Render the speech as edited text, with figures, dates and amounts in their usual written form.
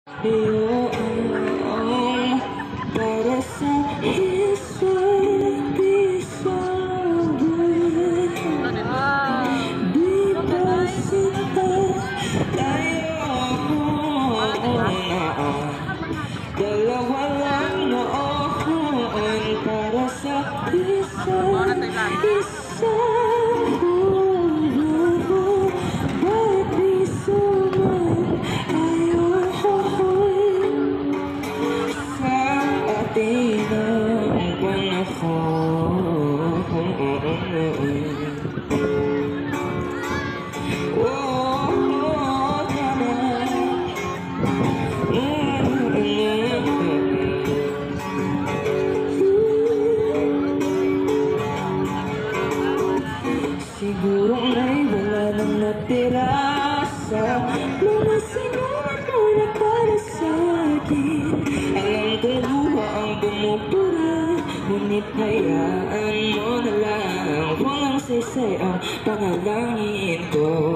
Iyo ang para sa isa't isa. Di ba sila tayo dalawa lang noon para sa isa't isa. Bawat piso man ating ang panahon. Oh, tama. Siguro nga'y wala nang natira sa mga sinuman mo na para sa akin. Alam ko luha ang bumubura, ngunit hayaan mo na lang. Walang saysay ang panalangin ko.